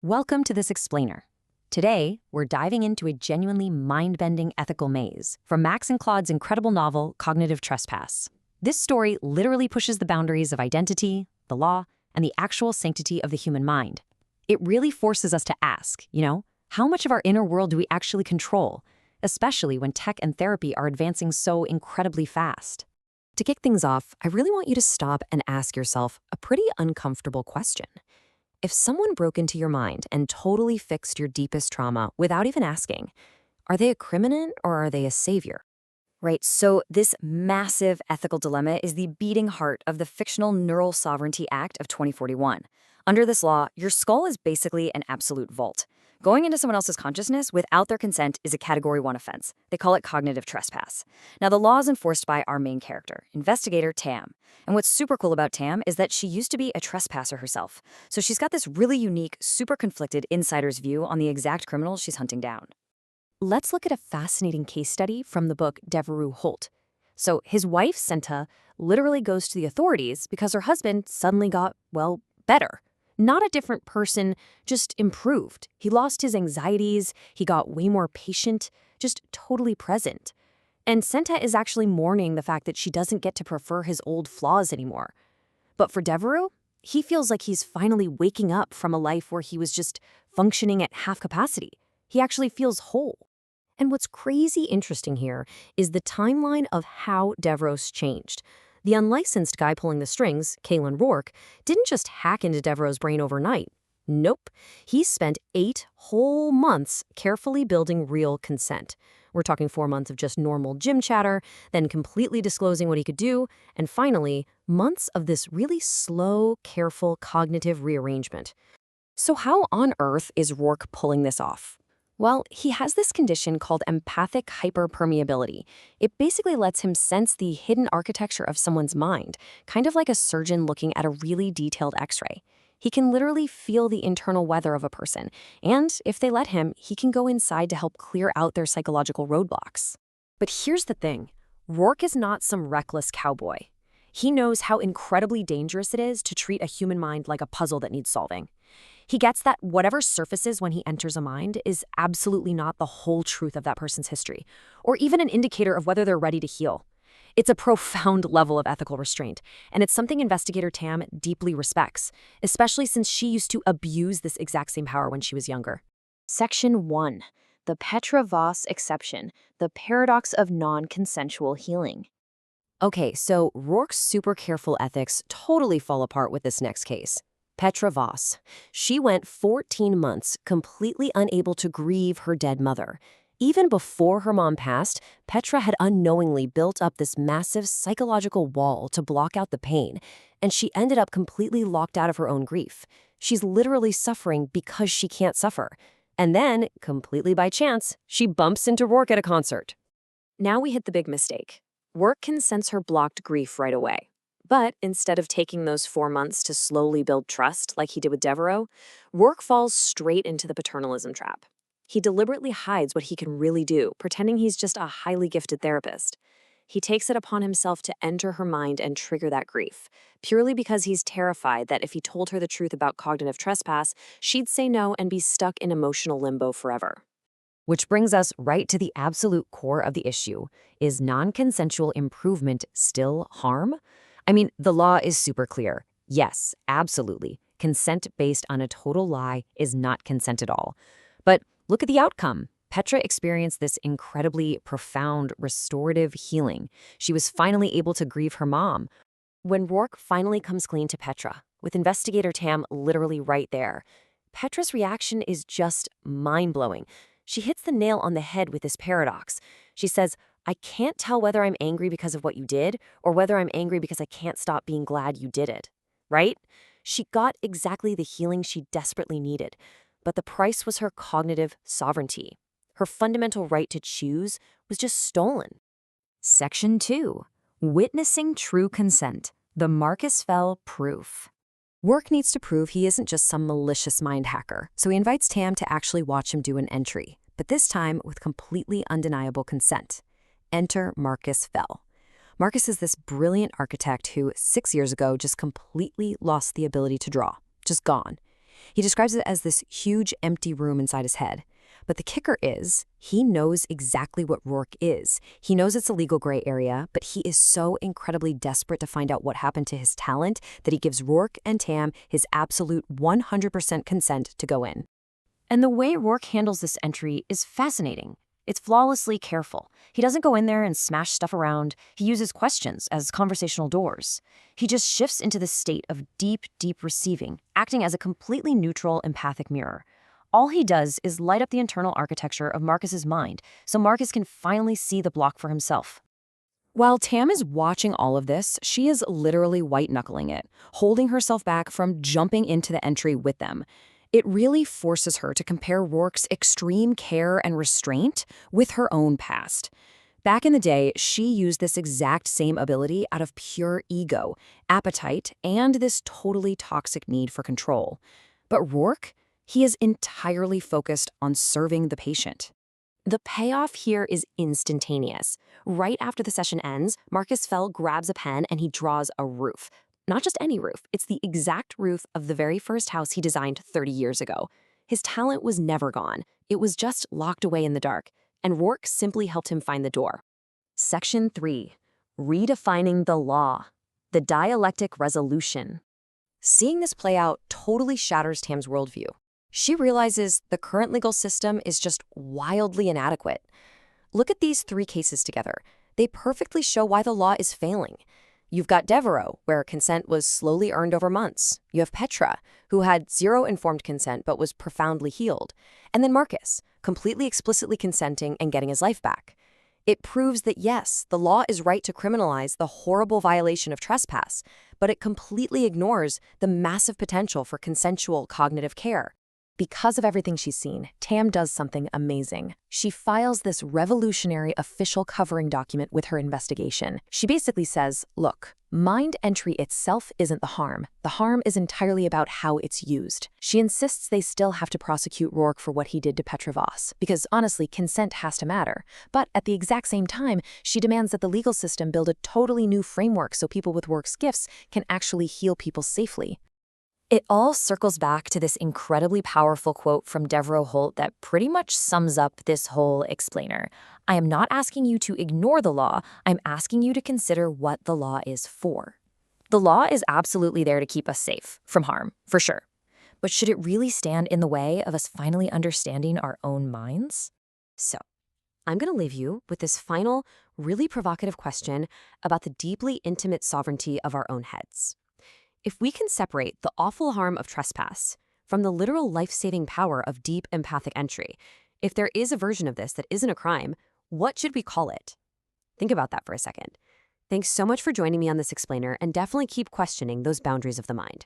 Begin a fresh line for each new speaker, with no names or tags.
Welcome to this explainer. Today, we're diving into a genuinely mind-bending ethical maze from Max and Claude's incredible novel, Cognitive Trespass. This story literally pushes the boundaries of identity, the law, and the actual sanctity of the human mind. It really forces us to ask, how much of our inner world do we actually control, especially when tech and therapy are advancing so incredibly fast? To kick things off, I really want you to stop and ask yourself a pretty uncomfortable question. If someone broke into your mind and totally fixed your deepest trauma without even asking, are they a criminal or are they a savior? Right, so this massive ethical dilemma is the beating heart of the fictional Neural Sovereignty Act of 2041. Under this law, your skull is basically an absolute vault. Going into someone else's consciousness without their consent is a Category 1 offense. They call it cognitive trespass. Now, the law is enforced by our main character, investigator Tam. And what's super cool about Tam is that she used to be a trespasser herself. So she's got this really unique, super conflicted insider's view on the exact criminals she's hunting down. Let's look at a fascinating case study from the book Devereux Holt. So his wife, Senta, literally goes to the authorities because her husband suddenly got, better. Not a different person, just improved. He lost his anxieties, he got way more patient, just totally present. And Senta is actually mourning the fact that she doesn't get to prefer his old flaws anymore. But for Devereux, he feels like he's finally waking up from a life where he was just functioning at half capacity. He actually feels whole. And what's crazy interesting here is the timeline of how Devereux changed. The unlicensed guy pulling the strings, Caelen Rourke, didn't just hack into Devereux's brain overnight. Nope. He spent 8 whole months carefully building real consent. We're talking 4 months of just normal gym chatter, then completely disclosing what he could do, and finally, months of this really slow, careful cognitive rearrangement. So how on earth is Rourke pulling this off? Well, he has this condition called empathic hyperpermeability. It basically lets him sense the hidden architecture of someone's mind, kind of like a surgeon looking at a really detailed X-ray. He can literally feel the internal weather of a person, and if they let him, he can go inside to help clear out their psychological roadblocks. But here's the thing. Rourke is not some reckless cowboy. He knows how incredibly dangerous it is to treat a human mind like a puzzle that needs solving. He gets that whatever surfaces when he enters a mind is absolutely not the whole truth of that person's history, or even an indicator of whether they're ready to heal. It's a profound level of ethical restraint, and it's something investigator Tam deeply respects, especially since she used to abuse this exact same power when she was younger. Section 1. The Petra Voss exception, the paradox of non-consensual healing. Okay, so Rourke's super careful ethics totally fall apart with this next case. Petra Voss. She went 14 months completely unable to grieve her dead mother. Even before her mom passed, Petra had unknowingly built up this massive psychological wall to block out the pain, and she ended up completely locked out of her own grief. She's literally suffering because she can't suffer. And then, completely by chance, she bumps into Rourke at a concert. Now we hit the big mistake. Rourke can sense her blocked grief right away. But instead of taking those 4 months to slowly build trust like he did with Devereux, Rourke falls straight into the paternalism trap. He deliberately hides what he can really do, pretending he's just a highly gifted therapist. He takes it upon himself to enter her mind and trigger that grief, purely because he's terrified that if he told her the truth about cognitive trespass, she'd say no and be stuck in emotional limbo forever. Which brings us right to the absolute core of the issue. Is non-consensual improvement still harm? I mean, the law is super clear. Yes, absolutely. Consent based on a total lie is not consent at all. But look at the outcome. Petra experienced this incredibly profound restorative healing. She was finally able to grieve her mom. When Rourke finally comes clean to Petra, with investigator Tam literally right there, Petra's reaction is just mind-blowing. She hits the nail on the head with this paradox. She says, I can't tell whether I'm angry because of what you did or whether I'm angry because I can't stop being glad you did it. Right? She got exactly the healing she desperately needed, but the price was her cognitive sovereignty. Her fundamental right to choose was just stolen. Section 2. Witnessing true consent. The Marcus Fell proof. Rourke needs to prove he isn't just some malicious mind hacker, so he invites Tam to actually watch him do an entry, but this time with completely undeniable consent. Enter Marcus Fell. Marcus is this brilliant architect who, 6 years ago, just completely lost the ability to draw. Just gone. He describes it as this huge empty room inside his head. But the kicker is, he knows exactly what Rourke is. He knows it's a legal gray area, but he is so incredibly desperate to find out what happened to his talent that he gives Rourke and Tam his absolute 100% consent to go in. And the way Rourke handles this entry is fascinating. It's flawlessly careful. He doesn't go in there and smash stuff around. He uses questions as conversational doors. He just shifts into this state of deep, deep receiving, acting as a completely neutral, empathic mirror. All he does is light up the internal architecture of Marcus's mind, so Marcus can finally see the block for himself. While Tam is watching all of this, she is literally white-knuckling it, holding herself back from jumping into the entry with them. It really forces her to compare Rourke's extreme care and restraint with her own past. Back in the day, she used this exact same ability out of pure ego, appetite, and this totally toxic need for control. But Rourke, he is entirely focused on serving the patient. The payoff here is instantaneous. Right after the session ends, Marcus Fell grabs a pen and he draws a roof. Not just any roof, it's the exact roof of the very first house he designed 30 years ago. His talent was never gone. It was just locked away in the dark, and Rourke simply helped him find the door. Section 3. Redefining the law. The dialectic resolution. Seeing this play out totally shatters Tam's worldview. She realizes the current legal system is just wildly inadequate. Look at these 3 cases together. They perfectly show why the law is failing. You've got Devereux, where consent was slowly earned over months. You have Petra, who had 0 informed consent but was profoundly healed. And then Marcus, completely explicitly consenting and getting his life back. It proves that yes, the law is right to criminalize the horrible violation of trespass, but it completely ignores the massive potential for consensual cognitive care. Because of everything she's seen, Tam does something amazing. She files this revolutionary official covering document with her investigation. She basically says, look, mind entry itself isn't the harm. The harm is entirely about how it's used. She insists they still have to prosecute Rourke for what he did to Petra Voss, because honestly, consent has to matter. But at the exact same time, she demands that the legal system build a totally new framework so people with Rourke's gifts can actually heal people safely. It all circles back to this incredibly powerful quote from Devereux Holt that pretty much sums up this whole explainer. I am not asking you to ignore the law, I'm asking you to consider what the law is for. The law is absolutely there to keep us safe from harm, for sure. But should it really stand in the way of us finally understanding our own minds? So, I'm going to leave you with this final, really provocative question about the deeply intimate sovereignty of our own heads. If we can separate the awful harm of trespass from the literal life-saving power of deep empathic entry, if there is a version of this that isn't a crime, what should we call it? Think about that for a second. Thanks so much for joining me on this explainer, and definitely keep questioning those boundaries of the mind.